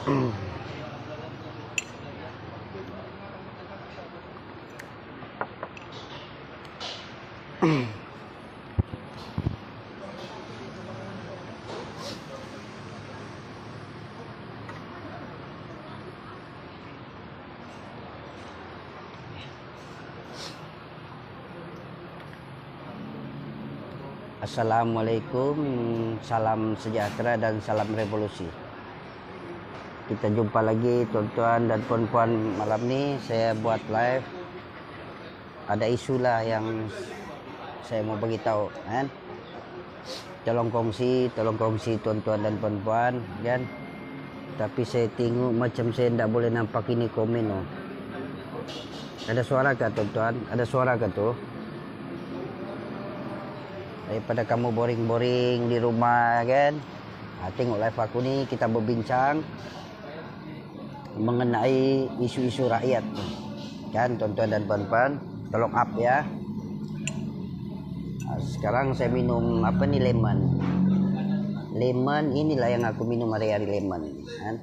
Assalamualaikum, salam sejahtera dan salam revolusi. Kita jumpa lagi tuan-tuan dan puan-puan. Malam ni saya buat live. Ada isu lah yang saya mau beritahu kan. Tolong kongsi tuan-tuan dan puan-puan kan. Tapi saya tengok macam saya tidak boleh nampak ini komen oh. Ada suara kah tuan-tuan? Ada suara kah tu? Daripada kamu boring-boring di rumah kan, tengok live aku ni, kita berbincang mengenai isu-isu rakyat kan tuan-tuan dan puan-puan. Tolong up ya. Sekarang saya minum apa nih, lemon. Lemon inilah yang aku minum hari-hari, lemon kan.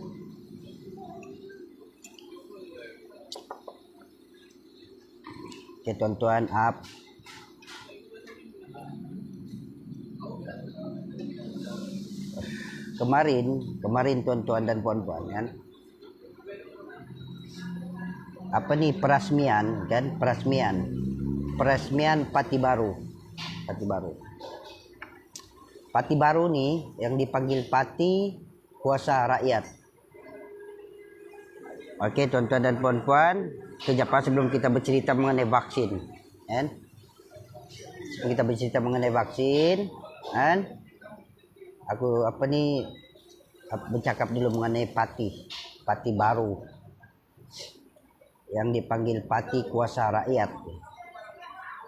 Oke tuan-tuan, up. Kemarin tuan-tuan dan puan-puan kan, apa nih, perasmian kan, perasmian Pati Baru nih yang dipanggil Pati Kuasa Rakyat. Oke tuan-tuan dan puan-puan, kejap sebelum kita bercerita mengenai vaksin kan, aku bercakap dulu mengenai Pati Baru yang dipanggil Pati Kuasa Rakyat.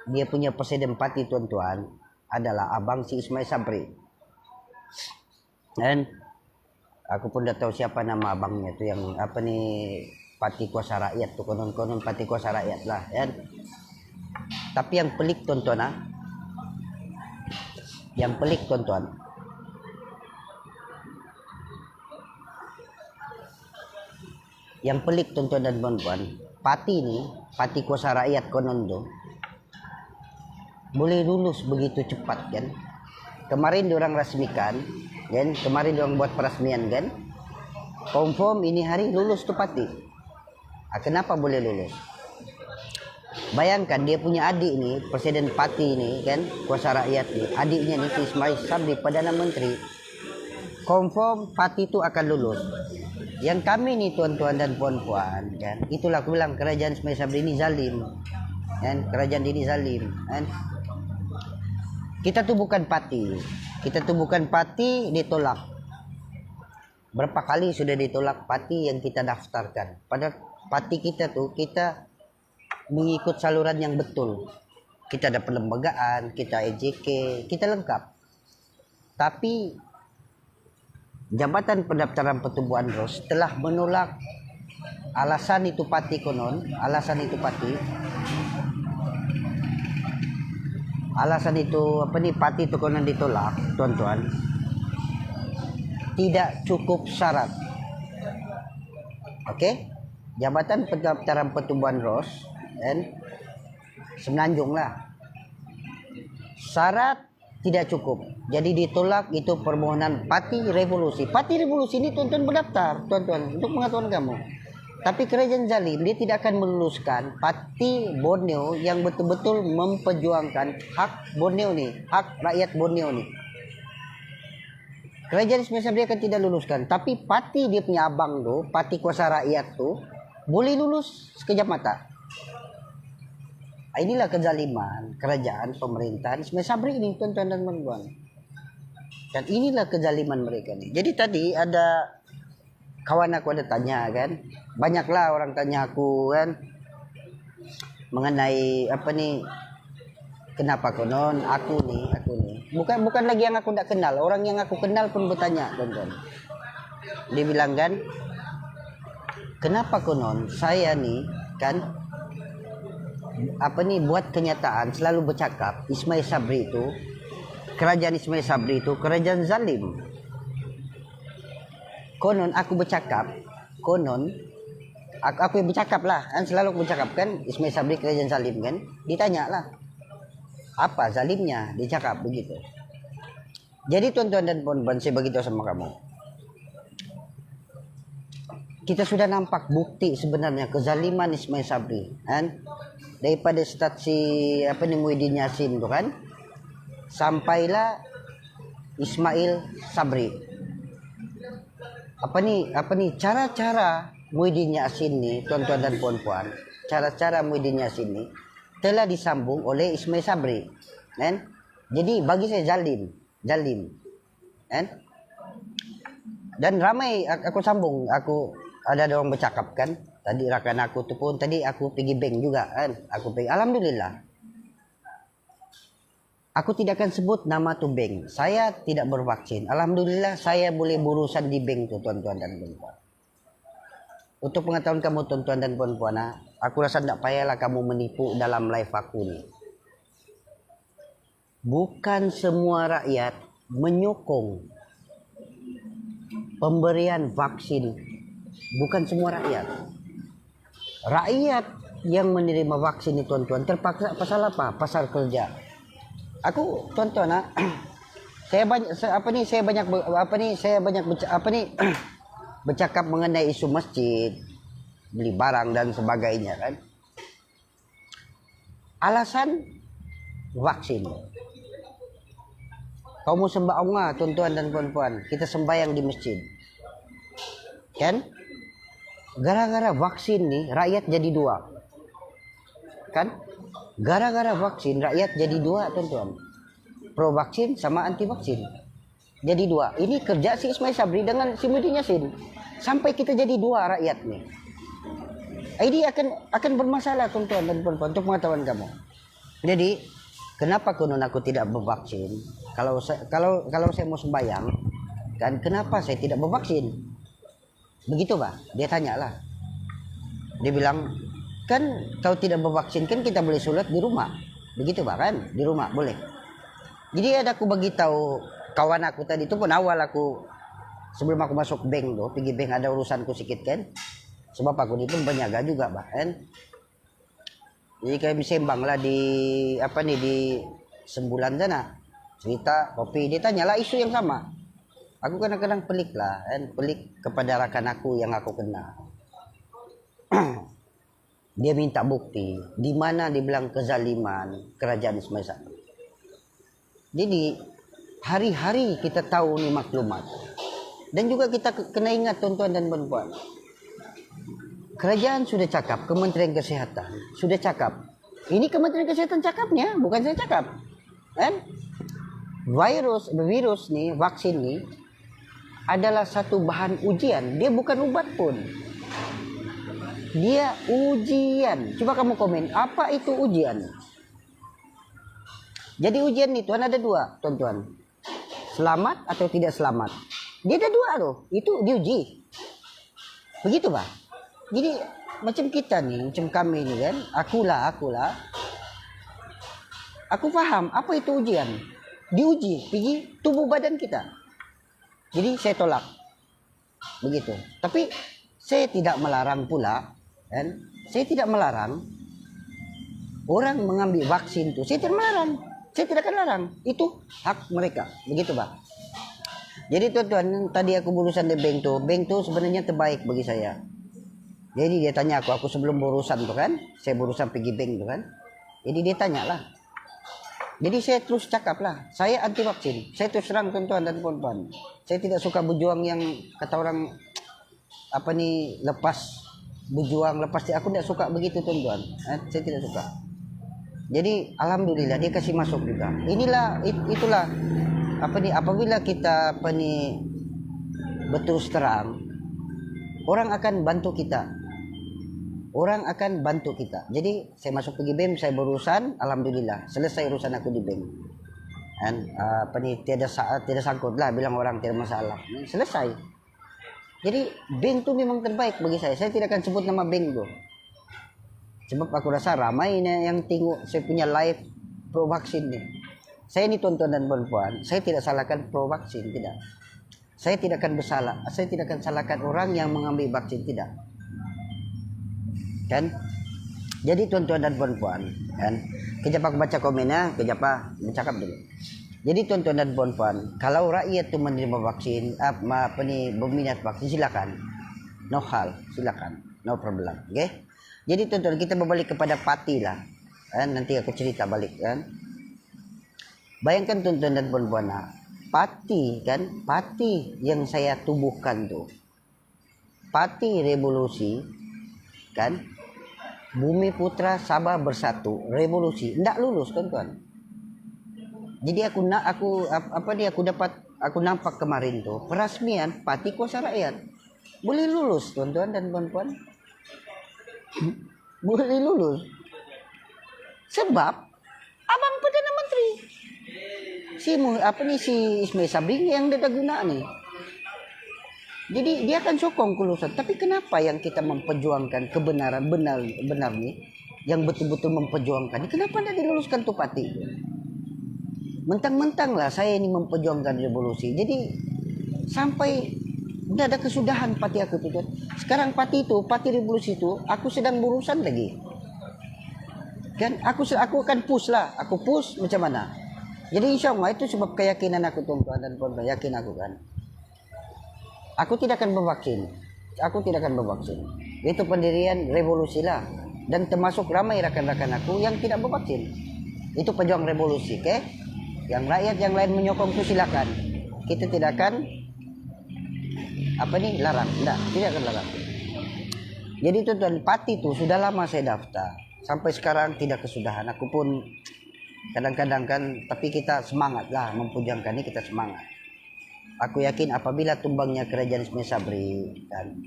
Dia punya presiden parti tuan-tuan adalah abang si Ismail Sabri. Dan aku pun dah tahu siapa nama abangnya tu, yang Pati Kuasa Rakyat tu, konon-konon Pati Kuasa Rakyat lah kan. Tapi yang pelik tuan-tuan, yang pelik tuan-tuan dan puan-puan, Pati Kuasa Rakyat konon tu boleh lulus begitu cepat kan. Kemarin diorang rasmikan kan, kemarin diorang buat peresmian kan, confirm ini hari lulus tu Pati. Kenapa boleh lulus? Bayangkan dia punya adik ni, presiden Pati ni kan, Kuasa Rakyat ni, adiknya ni si Ismail Sabri, Perdana Menteri, confirm Pati tu akan lulus. Yang kami ni tuan-tuan dan puan-puan kan, itulah aku bilang kerajaan Ismail Sabri ini zalim kan, kerajaan ini zalim kan. Kita tu bukan Pati, ditolak. Berapa kali sudah ditolak Pati yang kita daftarkan. Pada Pati kita tu, kita mengikut saluran yang betul. Kita ada perlembagaan, kita EJK, kita lengkap. Tapi Jabatan Pendaftaran Pertubuhan ROS telah menolak. Alasan itu Pati itu konon ditolak tuan-tuan. Tidak cukup syarat. Okey? Jabatan Pendaftaran Pertubuhan ROS dan semenanjung lah. Syarat tidak cukup. Jadi ditolak itu permohonan Pati Revolusi. Pati Revolusi ini tuan-tuan berdaftar, tuan-tuan, untuk pengetahuan kamu. Tapi kerajaan zalim, dia tidak akan meluluskan Pati Borneo yang betul-betul memperjuangkan hak Borneo ni, hak rakyat Borneo ni. Kerajaan Ismail Sabri akan tidak luluskan. Tapi Pati dia punya abang tu, Pati Kuasa Rakyat tu, boleh lulus sekejap mata. Inilah kezaliman kerajaan pemerintahan Ismail Sabri ini tuan-tuan dan puan-puan. Dan inilah kezaliman mereka ni. Jadi tadi ada kawan aku ada tanya kan, banyaklah orang tanya aku kan mengenai kenapa konon aku ni bukan lagi yang aku tak kenal, orang yang aku kenal pun bertanya tuan-tuan. Dia bilang kan, kenapa konon saya ni kan buat kenyataan, selalu bercakap Ismail Sabri itu, kerajaan Ismail Sabri itu kerajaan zalim. Konon aku bercakap konon aku yang bercakap lah kan, selalu aku bercakap kan, Ismail Sabri Kerajaan Zalim kan, ditanya lah apa zalimnya, dicakap begitu. Jadi tuan-tuan dan puan-puan, saya beritahu sama kamu, kita sudah nampak bukti sebenarnya kezaliman Ismail Sabri kan, daripada start si Muhyiddin Yassin tu kan, sampailah Ismail Sabri. Apa ni cara-cara Muhyiddin Yassin ni, tuan-tuan dan puan-puan, cara-cara Muhyiddin Yassin ni telah disambung oleh Ismail Sabri kan. Jadi bagi saya zalim kan. Dan ramai aku sambung, ada orang bercakap kan, tadi rakan aku tu pun, tadi aku pergi bank juga kan, alhamdulillah, aku tidak akan sebut nama tu bank, saya tidak bervaksin, alhamdulillah saya boleh berurusan di bank tu, tuan-tuan dan puan-puan. Untuk pengetahuan kamu tuan-tuan dan puan-puan, aku rasa tidak payahlah kamu menipu dalam live aku ni. Bukan semua rakyat menyokong pemberian vaksin. Bukan semua rakyat. Rakyat yang menerima vaksin ini tuan-tuan terpaksa pasal apa? Pasal kerja. Aku tuan-tuan saya banyak bercakap mengenai isu masjid, beli barang dan sebagainya kan. Alasan vaksin. Kau mau sembah Allah tuan-tuan dan puan-puan, kita sembahyang di masjid. Kan? Gara-gara vaksin nih rakyat jadi dua. Kan? Gara-gara vaksin rakyat jadi dua tuan-tuan. Pro vaksin sama anti vaksin. Jadi dua. Ini kerja si Ismail Sabri dengan si Muhyiddin Yassin. Sampai kita jadi dua rakyat nih. Ini akan bermasalah tuan-tuan dan puan-puan, untuk pengetahuan kamu. Jadi kenapa konon aku tidak bervaksin? Kalau saya mau sembahyang kan, kenapa saya tidak bervaksin? Begitu Pak, dia tanya lah. Dia bilang, kan kau tidak bervaksin kan kita boleh sholat di rumah. Begitu Pak kan, di rumah boleh. Jadi ada aku bagi tahu kawan aku tadi itu pun, awal aku sebelum aku masuk bank tuh, pergi bank ada urusanku sedikit kan. Sebab aku ini pun berniaga juga Pak kan. Jadi kami sembang lah di di Sembulan sana. Cerita kopi, dia tanyalah isu yang sama. Aku kadang-kadang pelik lah kan, pelik kepada rakan aku yang aku kenal. Dia minta bukti di mana dibilang kezaliman kerajaan Ismail Sabri. Jadi hari-hari kita tahu ni maklumat. Dan juga kita kena ingat tuan-tuan dan puan-puan, kerajaan sudah cakap, Kementerian Kesehatan sudah cakap. Ini Kementerian Kesehatan cakapnya, bukan saya cakap. Kan? Virus nih, vaksin nih adalah satu bahan ujian. Dia bukan obat pun. Dia ujian. Coba kamu komen, apa itu ujian? Jadi ujian itu ada dua, tuan-tuan. Selamat atau tidak selamat. Dia ada dua loh. Itu diuji. Begitu Pak. Jadi macam kita nih, macam kami nih kan, akulah. Aku paham apa itu ujian. Diuji, pergi tubuh badan kita. Jadi saya tolak. Begitu. Tapi saya tidak melarang pula, kan? Saya tidak melarang orang mengambil vaksin itu. Saya tidak melarang. Saya tidak akan larang. Itu hak mereka. Begitu Pak. Jadi tuan-tuan, tadi aku berurusan di bank tuh sebenarnya terbaik bagi saya. Jadi dia tanya aku sebelum berurusan tuh kan, saya berurusan pergi bank tuh kan. Jadi dia tanya lah. Jadi saya terus cakap lah, saya anti vaksin. Saya terus terang tuan-tuan dan puan-puan. Saya tidak suka berjuang yang kata orang lepas berjuang lepas. Aku tidak suka begitu tuan-tuan. Saya tidak suka. Jadi alhamdulillah dia kasih masuk juga. Itulah apabila kita berterus terang, orang akan bantu kita. Jadi saya masuk pergi BEM, saya berurusan, alhamdulillah selesai urusan aku di BEM. Dan tiada sangkut lah, bilang orang tidak masalah. Selesai. Jadi bank tu memang terbaik bagi saya. Saya tidak akan sebut nama bank tu. Sebab aku rasa ramai yang tengok saya punya live pro vaksin ni. Saya ni tuan-tuan dan puan-puan, saya tidak salahkan pro vaksin, tidak. Saya tidak akan bersalah, saya tidak akan salahkan orang yang mengambil vaksin, tidak. Kan? Jadi tuan-tuan dan puan-puan, kan? Kejap aku baca komennya, kejap bercakap dulu. Jadi tuan-tuan dan puan-puan, kalau rakyat itu menerima vaksin, berminat vaksin, silakan. No hal, silakan. No problem, oke? Okay? Jadi tuan-tuan, kita berbalik kepada parti lah. Kan? Nanti aku cerita balik, kan? Bayangkan tuan-tuan dan puan-puan, parti kan, parti yang saya tubuhkan tuh, Parti Revolusi, kan? Bumi Putra Sabah Bersatu Revolusi, ndak lulus tuan-tuan. Jadi aku nampak kemarin tuh peresmian Parti Kuasa Rakyat. Boleh lulus tuan-tuan dan puan-puan. Boleh lulus. Sebab abang Perdana Menteri si Ismail Sabri yang dia guna nih. Jadi dia akan sokong kelulusan. Tapi kenapa yang kita memperjuangkan kebenaran benar nih, yang betul-betul memperjuangkan ini, kenapa tidak diluluskan tuh parti? Mentang-mentang lah saya ini memperjuangkan revolusi. Jadi sampai udah ada kesudahan parti aku tuh. Sekarang parti revolusi itu aku sedang berurusan lagi. Kan aku akan push lah, aku push macam mana. Jadi insya Allah itu sebab keyakinan aku tuan-tuan dan puan-puan, yakin aku kan. Aku tidak akan bervaksin. Itu pendirian revolusi lah. Dan termasuk ramai rakan-rakan aku yang tidak bervaksin. Itu pejuang revolusi, oke? Yang rakyat yang lain menyokong itu silakan. Kita tidak akan larang. Tidak akan larang. Jadi tuan-tuan, parti itu sudah lama saya daftar. Sampai sekarang tidak kesudahan. Aku pun kadang-kadang kan, tapi kita semangat lah memperjuangkan ini, kita semangat. Aku yakin apabila tumbangnya kerajaan Ismail Sabri dan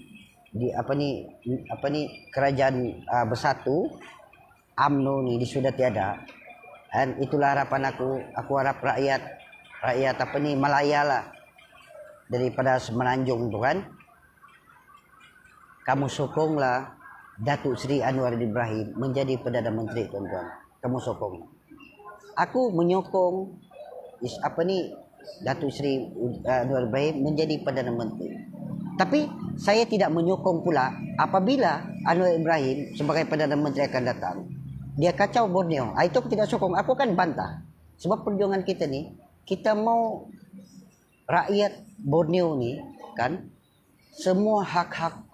kerajaan bersatu UMNO ini sudah tiada, dan itulah harapan aku harap rakyat Malaya lah daripada Semenanjung tuh kan, kamu sokonglah Datuk Seri Anwar Ibrahim menjadi Perdana Menteri tuan-tuan, kamu sokong. Aku menyokong Datuk Seri Anwar Ibrahim menjadi Perdana Menteri. Tapi saya tidak menyokong pula apabila Anwar Ibrahim sebagai Perdana Menteri akan datang, dia kacau Borneo. Itu aku tidak sokong, aku akan bantah. Sebab perjuangan kita nih, kita mau rakyat Borneo nih kan, semua hak-hak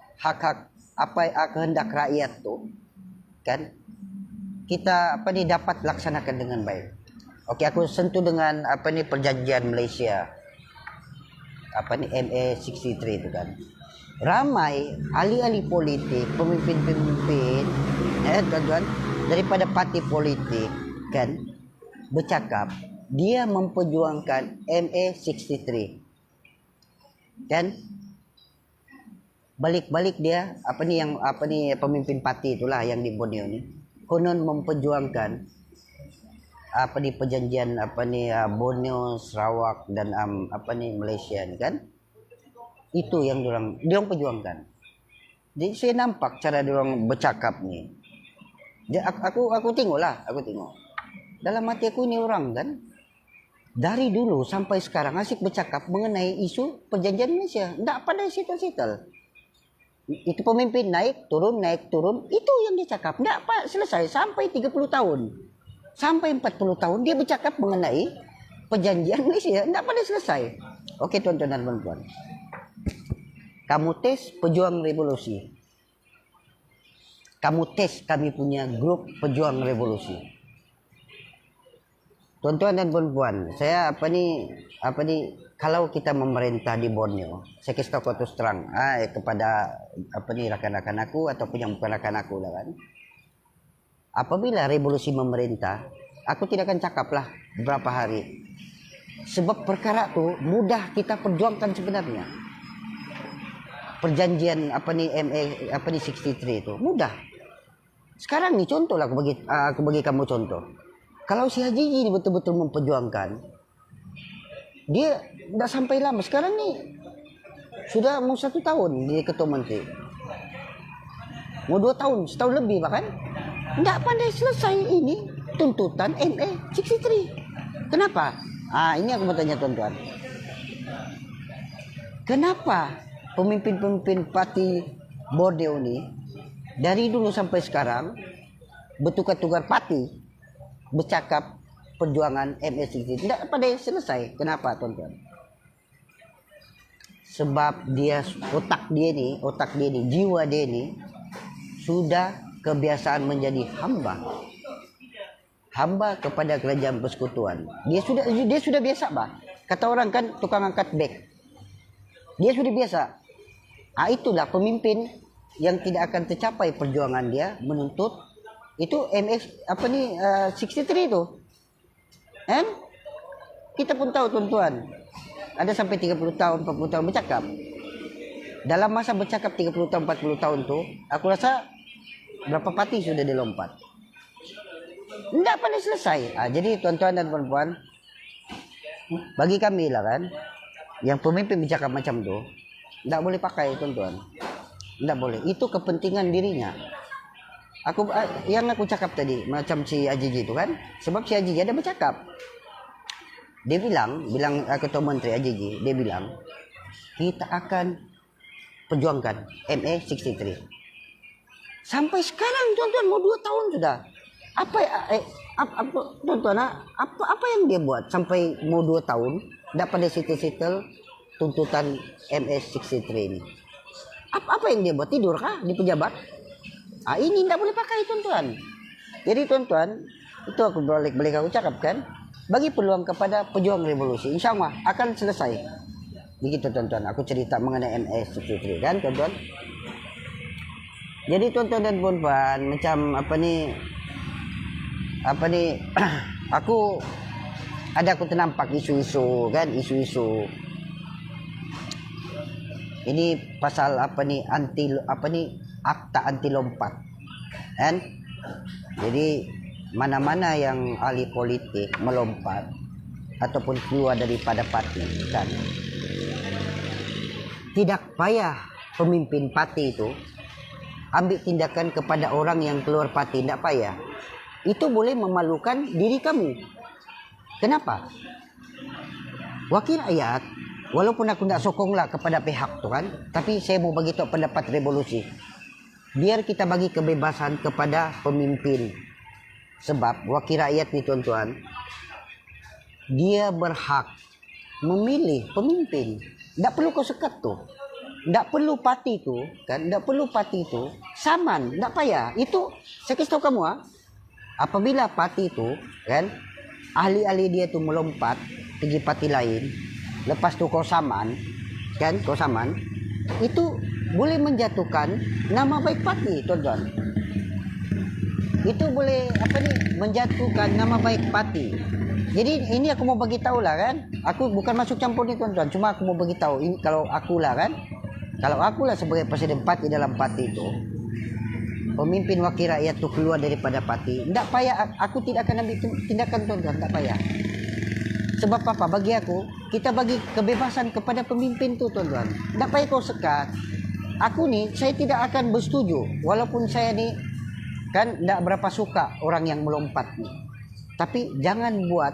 apa kehendak rakyat tuh kan, kita dapat laksanakan dengan baik. Oke, aku sentuh dengan perjanjian Malaysia, MA63 itu kan. Ramai ahli-ahli politik, pemimpin-pemimpin, tuan-tuan, daripada parti politik kan, bercakap dia memperjuangkan MA63 kan. Balik-balik dia pemimpin parti itulah yang di Borneo ni konon memperjuangkan perjanjian Borneo, Sarawak dan Malaysia ni kan. Itu yang diorang perjuangkan. Jadi saya nampak cara diorang bercakap ni. Aku tengok. Dalam hati aku ni orang kan, dari dulu sampai sekarang asyik bercakap mengenai isu perjanjian Malaysia. Tak pandai settle. Itu pemimpin naik turun, itu yang dia cakap. Tak selesai sampai 30 tahun. Sampai 40 tahun dia bercakap mengenai perjanjian Malaysia, tidak pada selesai. Okey tuan-tuan dan puan-puan, kamu tes pejuang revolusi, kamu tes kami punya grup pejuang revolusi. Tuan-tuan dan puan-puan, saya kalau kita memerintah di Borneo, saya kasih tahu terus terang kepada rakan-rakan aku ataupun yang bukan rakan aku lah kan. Apabila revolusi memerintah, aku tidak akan cakap lah beberapa hari. Sebab perkara tu mudah kita perjuangkan sebenarnya. Perjanjian MA63 itu mudah. Sekarang ni contoh lah aku bagi kamu contoh. Kalau si Haji ini betul-betul memperjuangkan, dia tidak sampai lama. Sekarang ni sudah mau 1 tahun dia ketua menteri. Mau 2 tahun, setahun lebih bahkan. Tidak pandai selesai ini tuntutan MA63. Kenapa? Ini aku bertanya tuan-tuan. kenapa pemimpin-pemimpin parti Borneo ini dari dulu sampai sekarang bertukar-tukar parti bercakap perjuangan MS-63 tidak pada selesai. Kenapa tuan-tuan? Sebab otak dia ni, jiwa dia ni sudah kebiasaan menjadi hamba kepada kerajaan persekutuan. Dia sudah biasa bah. Kata orang kan tukang angkat beg. Dia sudah biasa. Itulah pemimpin yang tidak akan tercapai perjuangan dia menuntut itu MX 63 itu. Kan? Kita pun tahu tuan-tuan, ada sampai 30 tahun, 40 tahun bercakap. Dalam masa bercakap 30 tahun, 40 tahun tu, aku rasa berapa parti sudah dilompat. Tidak pernah selesai. Jadi tuan-tuan dan puan-puan, bagi kami lah kan, yang pemimpin bercakap macam tu, tidak boleh pakai tuan-tuan. Tidak boleh. Itu kepentingan dirinya. Yang aku cakap tadi, macam si Ajiji itu kan, sebab si Ajiji ada bercakap. Dia bilang Ketua Menteri Ajiji, dia bilang, kita akan perjuangkan MA63. Sampai sekarang tuan-tuan, mau 2 tahun sudah. Tuan-tuan, apa yang dia buat sampai mau 2 tahun tidak pada settle tuntutan MS63 ini? Apa yang dia buat? Tidur kah di pejabat? Ini tidak boleh pakai tuan-tuan. Jadi tuan-tuan, itu aku balik aku cakapkan, bagi peluang kepada pejuang revolusi, insya Allah akan selesai. Begitu tuan-tuan, aku cerita mengenai MS63 kan tuan-tuan. Jadi tuan-tuan dan puan-puan, macam aku ternampak isu-isu kan, isu-isu ini pasal akta anti lompat kan. Jadi mana-mana yang ahli politik melompat ataupun keluar daripada parti kan, tidak payah pemimpin parti itu ambil tindakan kepada orang yang keluar parti, tidak payah. Itu boleh memalukan diri kamu. Kenapa? Wakil rakyat, walaupun aku tidak sokonglah kepada pihak tu kan, tapi saya mau bagi tahu pendapat revolusi. Biar kita bagi kebebasan kepada pemimpin. Sebab wakil rakyat ni tuan-tuan, dia berhak memilih pemimpin. Tak perlu kau sekat tu. Tak perlu parti tu kan, tak perlu parti tu saman, tak payah. Itu saya kasih tahu kamu apabila parti tu kan, ahli-ahli dia tu melompat pergi parti lain, lepas tu kau saman kan, itu boleh menjatuhkan nama baik parti tuan-tuan. Itu boleh menjatuhkan nama baik parti. Jadi ini aku mau bagi tahu lah kan. Aku bukan masuk campur ni tuan-tuan, cuma aku mau bagi tahu ini kalau akulah kan. Kalau akulah sebagai presiden parti dalam parti itu, pemimpin wakil rakyat tu keluar daripada parti, tidak payah, aku tidak akan ambil tindakan tuan-tuan, tak payah. Sebab apa? Bagi aku, kita bagi kebebasan kepada pemimpin tu tuan-tuan. Tak payah kau sekat. Aku ni, saya tidak akan bersetuju, walaupun saya ni kan tidak berapa suka orang yang melompat ni. Tapi jangan buat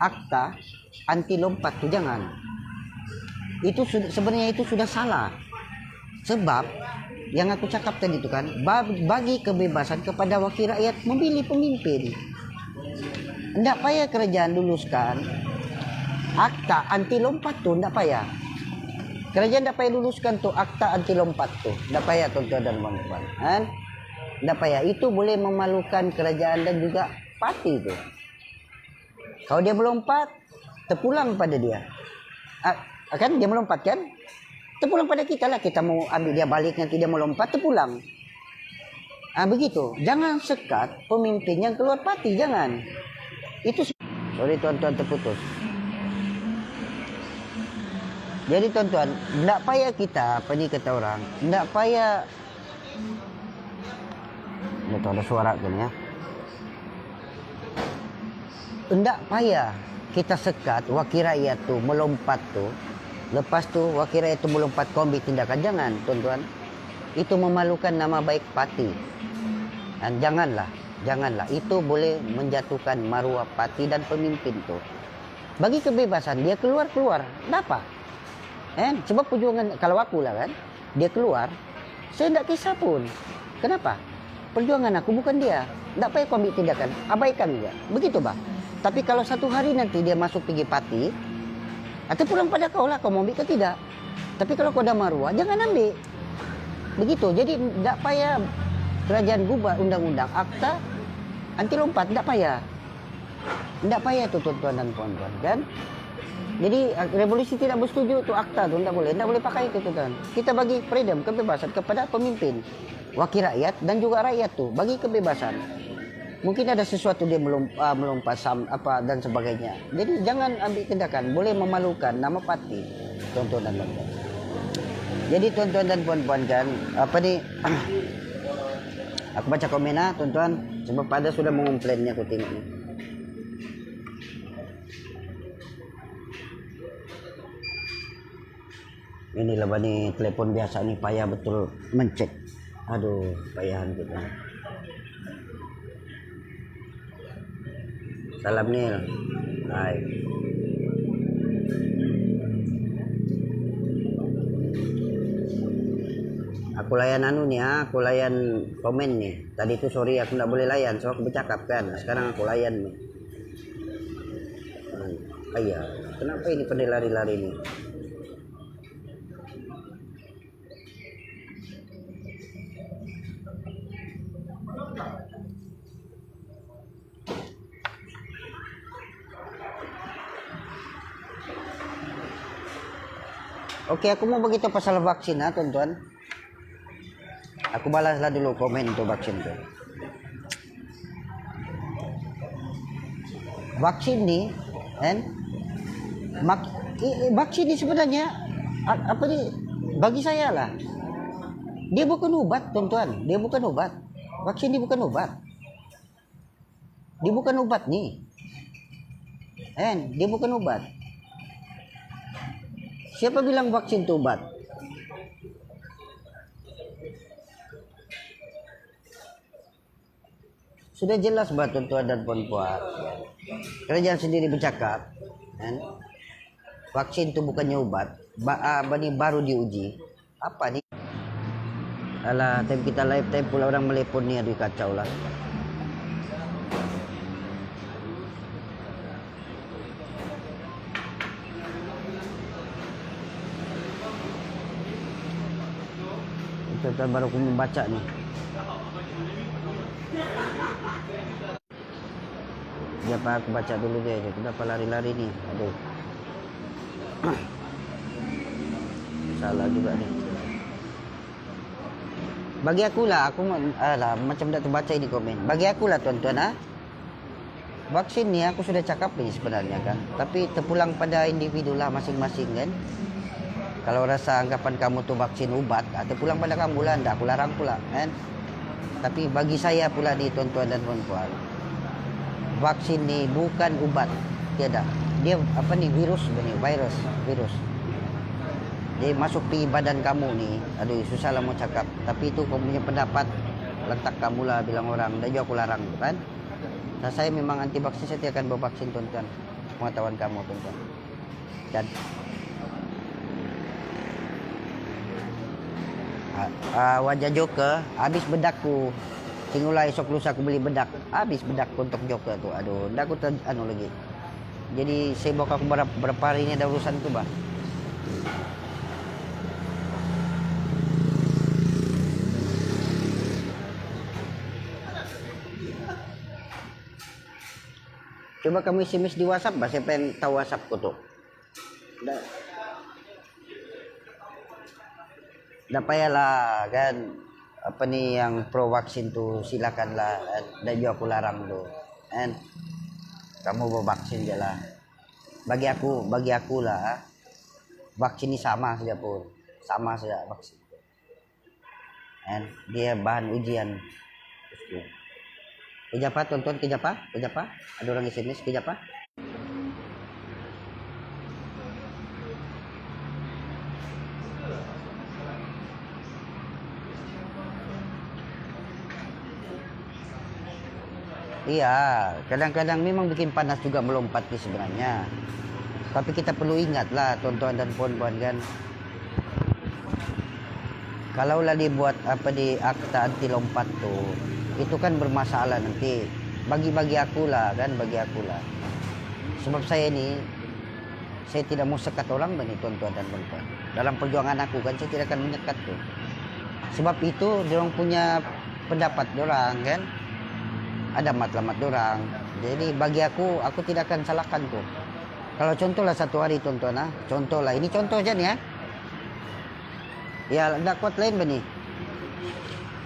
akta anti lompat tu, jangan. Itu sebenarnya itu sudah salah. Sebab yang aku cakap tadi itu kan, bagi kebebasan kepada wakil rakyat memilih pemimpin. Tidak payah kerajaan luluskan akta anti lompat tu, tidak payah. Kerajaan tidak payah luluskan tu akta anti lompat tu, tidak payah tuan-tuan dan puan-puan. Tidak payah. Itu boleh memalukan kerajaan dan juga parti tu. Kalau dia melompat, terpulang pada dia. Kan dia melompat kan? Terpulang pada kita lah. Kita mau ambil dia balik, nanti dia melompat, terpulang. Begitu. Jangan sekat pemimpin yang keluar parti, jangan. Itu sorry tuan-tuan, terputus. Jadi tuan-tuan, tidak payah kita, kata orang, tidak payah. Ada suara tu ni ya. Tidak payah kita sekat wakil rakyat tu melompat tu. Lepas tu wakil rakyat tu melompat, kau ambil tindakan. Jangan tuan-tuan. Itu memalukan nama baik parti. Dan janganlah. Itu boleh menjatuhkan maruah parti dan pemimpin tu. Bagi kebebasan dia keluar. Kenapa? Sebab perjuangan, kalau aku lah kan, dia keluar, saya tidak kisah pun. Kenapa? Perjuangan aku bukan dia. Tak payah kau ambil tindakan, abaikan dia. Begitu bah. Tapi kalau satu hari nanti dia masuk pergi parti, atau pulang pada kau lah, kau mau ambil ke tidak. Tapi kalau kau dah maruah, jangan ambil. Begitu. Jadi tak payah kerajaan gubah undang-undang akta anti lompat, tak payah. Tak payah tu tuan-tuan dan puan-puan kan. Jadi revolusi tidak bersetuju tu akta tu tak boleh pakai itu tuan. Kita bagi freedom, kebebasan kepada pemimpin, wakil rakyat dan juga rakyat tu bagi kebebasan. Mungkin ada sesuatu dia melompat apa dan sebagainya. Jadi jangan ambil tindakan, boleh memalukan nama parti tuan-tuan dan puan-puan. Jadi tuan-tuan dan puan-puan kan, apa ni aku baca komen tuan-tuan sebab pada sudah mengomplainnya aku tengok ni. Inilah bani telepon biasa ni payah betul mencek. Aduh, payahan kita. Salam Nil. Hai. Aku layan aku layan komen nih. Tadi itu sorry aku nggak boleh layan, so aku bercakap kan. Sekarang aku layan nih. Ayah, kenapa ini pada lari-lari nih? Oke, aku mau begitu pasal vaksin tuan-tuan. Aku balaslah dulu komen untuk vaksin tuh. Vaksin nih, vaksin ini sebenarnya apa nih? Bagi saya lah, dia bukan obat, tuan-tuan. Dia bukan obat. Vaksin ini bukan obat. Dia bukan obat nih, dia bukan obat. Siapa bilang vaksin itu obat? Sudah jelas bah tuan-tuan dan puan-puan. Kerajaan sendiri bercakap, vaksin itu bukannya obat. Baru diuji. Apa nih? Alah, time kita live time pula orang melepon ni, aduh kacau lah. Tuan-tuan baru aku membaca nih. Siapa aku baca dulu dia. Kenapa lari-lari nih? Aduh. Salah juga nih. Bagi aku lah, macam tak terbaca ini komen. Bagi aku lah tuan-tuan vaksin ni aku sudah cakap ni sebenarnya kan. Tapi terpulang pada individu lah masing-masing kan. Kalau rasa anggapan kamu tu vaksin ubat, terpulang pada kamu lah, tak aku larang pula kan. Tapi bagi saya pula ni tuan-tuan dan puan-puan, vaksin ni bukan ubat, tiada. Dia apa ni, virus. Dia masuk di badan kamu ni, aduh susah lah mau cakap. Tapi itu kamu punya pendapat, letak kamu lah bilang orang, dah juga aku larang kan. Nah saya memang anti vaksin, saya tidak akan bervaksin tuan-tuan. Pengetahuan kamu tuan-tuan. Dan wajah Joker habis bedakku. Tinggulah esok lusa aku beli bedak. Habis bedak untuk Joker tu. Aduh, ndak aku lagi. Jadi saya bawa aku berapa hari ini ada urusan tu bah. Coba kamu SMS di WhatsApp bah, saya pengen tahu WhatsAppku tu. Dah payahlah kan, apa ni yang pro vaksin tu silakanlah, dan juga aku larang tu kan. Kamu bervaksin je lah. Bagi aku lah, vaksin ni sama saja vaksin kan. Dia bahan ujian. Kerja apa tuan-tuan, kerja apa? Ada orang SMS kerja apa? Iya, kadang-kadang memang bikin panas juga melompat ni sebenarnya. Tapi kita perlu ingat lah tuan-tuan dan puan-puan kan, kalaulah dibuat di akta anti lompat tuh, itu kan bermasalah nanti. Bagi aku lah kan, bagi aku lah. Sebab saya tidak mau sekat orang bani tuan-tuan dan puan-puan. Dalam perjuangan aku kan saya tidak akan menyekat tuh. Sebab itu dorang punya pendapat dorang kan, ada matlamat dorang. Jadi bagi aku tidak akan salahkan tuh. Kalau contohlah satu hari tuan-tuan contohlah, ini contoh aja nih ya. Ya enggak kuat lain bani.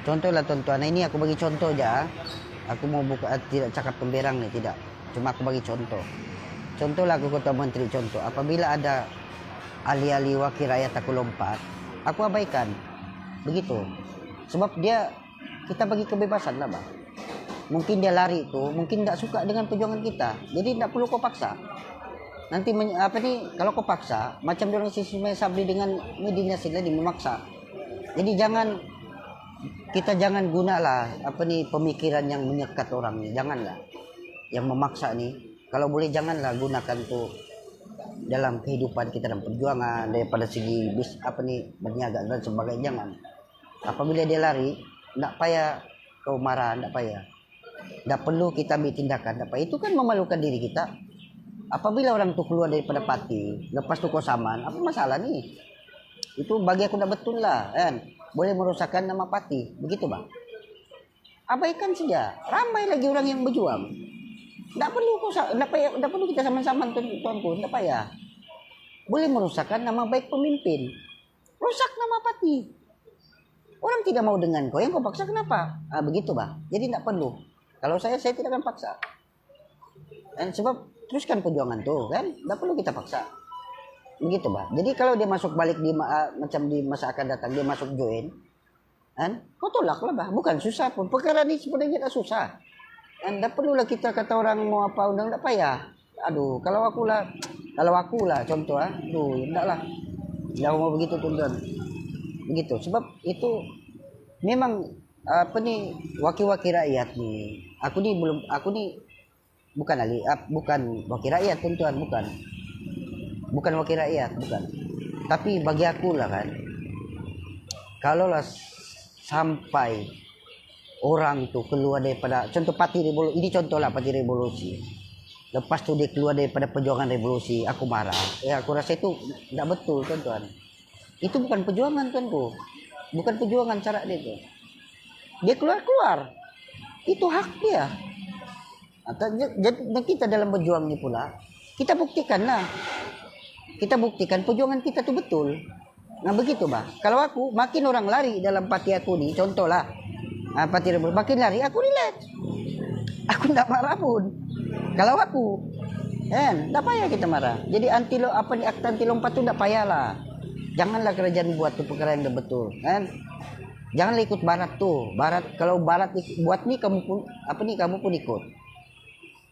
Contohlah tuan-tuan, ini aku bagi contoh aja. Aku mau buka, tidak cakap pemberang nih, tidak. Cuma aku bagi contoh. Contohlah aku kota menteri contoh. Apabila ada ahli-ahli wakil rakyat aku lompat, aku abaikan. Begitu. Sebab kita bagi kebebasan lah bang. Mungkin dia lari itu, mungkin tidak suka dengan perjuangan kita. Jadi tidak perlu kau paksa. Nanti kalau kau paksa, macam orang Ismail Sabri dengan Medina Siladi memaksa. Jadi kita jangan gunalah pemikiran yang menyekat orang nih, janganlah. Yang memaksa nih, kalau boleh janganlah gunakan tuh dalam kehidupan kita dan perjuangan daripada segi berniaga dan sebagainya, jangan. Apabila dia lari, tidak payah kau marah, tidak payah. Tidak perlu kita ambil tindakan, tidak payah. Itu kan memalukan diri kita. Apabila orang tuh keluar daripada parti, lepas tuh kau saman, apa masalah nih? Itu bagi aku tidak betul lah, kan? Boleh merusakkan nama parti, begitu bang. Abaikan saja, ramai lagi orang yang berjuang. Tidak perlu kita sama-sama tuanku, tidak payah. Boleh merusakkan nama baik pemimpin, rusak nama parti. Orang tidak mau dengan kau, yang kau paksa kenapa? Begitu bang. Jadi tidak perlu. Kalau saya tidak akan paksa. Dan sebab teruskan perjuangan tuh kan, tidak perlu kita paksa. Begitu bang. Jadi kalau dia masuk balik macam di masa akan datang dia masuk join, kan? Kau tolak lah bang. Bukan susah pun. Perkara ini sebenarnya tidak susah. Dan tidak perlulah kita kata orang mau apa undang, tidak payah. Aduh, kalau aku lah contoh tidak lah. Tidak mau begitu tuan-tuan. Begitu. Sebab itu memang wakil-wakil rakyat nih. Aku nih bukan wakil rakyat tuan-tuan, bukan wakil rakyat, bukan. Tapi bagi aku lah kan, kalaulah sampai orang tuh keluar daripada contoh parti revolusi, ini contohlah parti revolusi, lepas tuh dia keluar daripada perjuangan revolusi, aku marah. Aku rasa itu tidak betul tuan-tuan. Itu bukan perjuangan tuanku, bukan perjuangan cara dia tuh. Dia keluar, itu hak dia. Dan kita dalam berjuang ini pula, kita buktikanlah. Kita buktikan perjuangan kita tuh betul. Nah begitu bang. Kalau aku makin orang lari dalam parti aku nih, contohlah parti revolusi makin lari, aku relax. Aku tidak marah pun. Kalau aku, tidak payah kita marah. Jadi akta anti lompat tuh tidak payah lah. Janganlah kerajaan buat tuh perkara yang betul, kan? Janganlah ikut barat tuh. Kalau barat buat nih kamu pun ikut.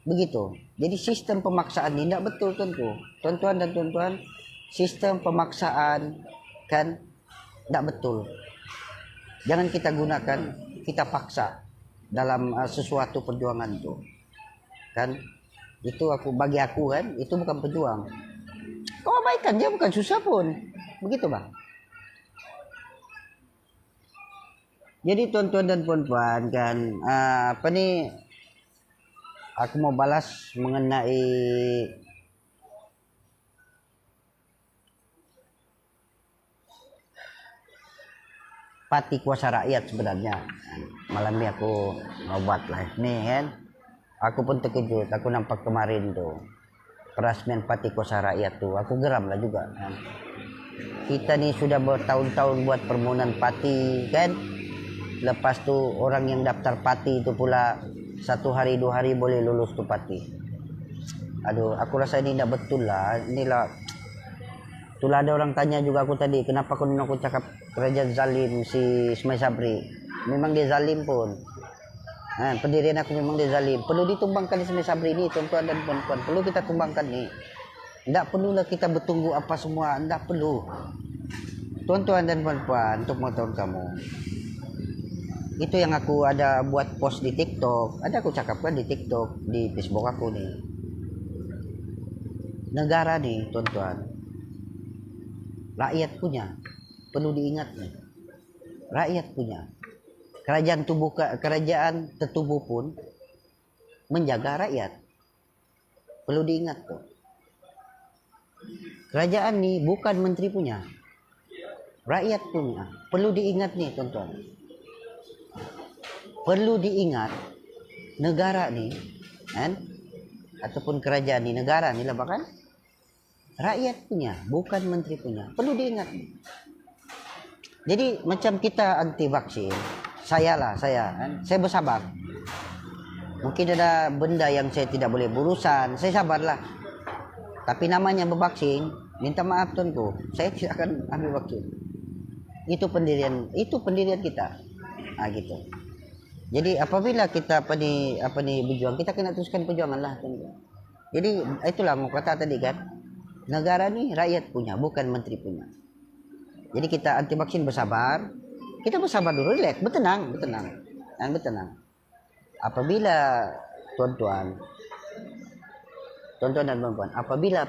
Begitu. Jadi sistem pemaksaan ini tidak betul tentu. Tuan-tuan dan tuan-tuan, sistem pemaksaan kan tidak betul. Jangan kita gunakan, kita paksa dalam sesuatu perjuangan itu. Kan? Itu bagi aku kan, itu bukan perjuang. Kau abaikan dia, bukan susah pun. Begitu bang. Jadi tuan-tuan dan puan-puan kan, aku mau balas mengenai parti kuasa rakyat sebenarnya. Malam ini aku mau buat live nih kan. Aku pun terkejut, aku nampak kemarin tuh peresmian parti kuasa rakyat tuh, aku geram lah juga kan. Kita nih sudah bertahun-tahun buat permohonan parti kan. Lepas tuh orang yang daftar parti itu pula 1 hari 2 hari boleh lulus tuh parti. Aduh, aku rasa ini tidak betul lah. Inilah itulah ada orang tanya juga aku tadi, kenapa aku cakap kerajaan zalim si Ismail Sabri. Memang dia zalim pun. Pendirian aku memang dia zalim. Perlu ditumbangkan Ismail Sabri ini tuan-tuan dan puan-puan. Perlu kita tumbangkan nih. Tidak perlulah kita bertunggu apa semua, tidak perlu. Tuan-tuan dan puan-puan, untuk pengetahuan kamu. Itu yang aku ada buat post di TikTok. Ada aku cakapkan di TikTok, di Facebook aku nih. negara nih tuan-tuan, rakyat punya, perlu diingat nih, rakyat punya. Kerajaan tertubuh pun menjaga rakyat, perlu diingat tuh. Kerajaan nih bukan menteri punya, rakyat punya, perlu diingat nih tuan-tuan. Perlu diingat, negara nih kan, ataupun kerajaan nih, negara nih lah bahkan rakyat punya, bukan menteri punya, perlu diingat nih. Jadi macam kita anti vaksin, saya kan, saya bersabar. Mungkin ada benda yang saya tidak boleh berurusan, saya sabarlah. Tapi namanya bervaksin, minta maaf tuanku, saya tidak akan ambil vaksin. Itu pendirian kita. Nah, gitu. Jadi apabila kita apa nih berjuang, kita kena teruskan perjuangan lah. Jadi itulah mau kata tadi kan, negara ni rakyat punya, bukan menteri punya. Jadi kita anti vaksin bersabar, kita bersabar dulu, relax, bertenang. Apabila tuan-tuan dan puan-puan, apabila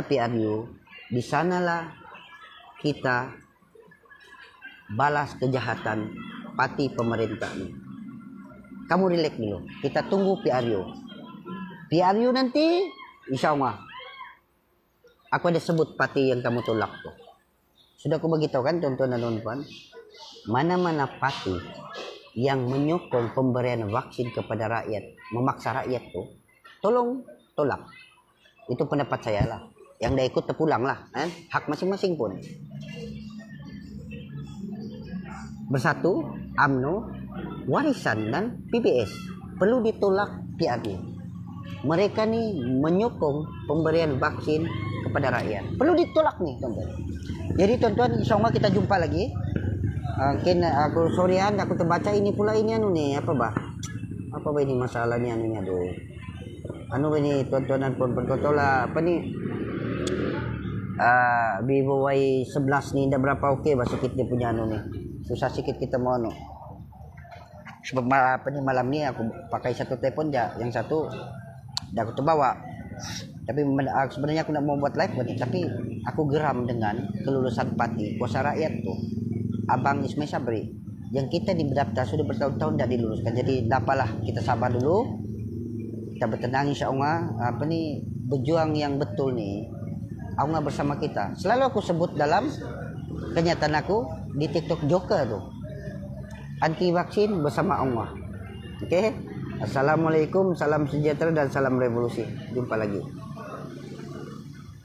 PRU, di sanalah kita balas kejahatan parti pemerintah ini. Kamu relax dulu, kita tunggu PRU nanti, insya Allah aku ada sebut parti yang kamu tolak tuh. Sudah aku beritahu kan tuan-tuan dan puan, mana-mana parti yang menyokong pemberian vaksin kepada rakyat, memaksa rakyat tuh, tolong tolak. Itu pendapat saya lah. Yang dah ikut terpulang lah, kan? Hak masing-masing pun. Bersatu, UMNO, Warisan dan PBS perlu ditolak PRU. Mereka nih menyokong pemberian vaksin kepada rakyat. Perlu ditolak nih, teman-teman. Jadi teman-teman, insya Allah kita jumpa lagi. Mungkin aku sorean aku terbaca ini pula ini nih apa ini masalahnya anunya tuh ini tuan-tuan dan puan-puan kotola apa nih Vivo Y11 nih tidak berapa oke sikit dia punya nih susah sikit kita mau sebab malam nih aku pakai satu telepon ya, yang satu dah aku terbawa. Tapi sebenarnya aku nak mau buat live tapi aku geram dengan kelulusan parti kuasa rakyat tuh Abang Ismail Sabri yang kita didaftar sudah bertahun-tahun tidak diluluskan. Jadi dapatlah kita sabar dulu, kita bertenang insya Allah. Berjuang yang betul nih Allah bersama kita. Selalu aku sebut dalam kenyataan aku di TikTok Joker tuh, anti vaksin bersama Allah. Oke? Assalamualaikum, salam sejahtera dan salam revolusi. Jumpa lagi.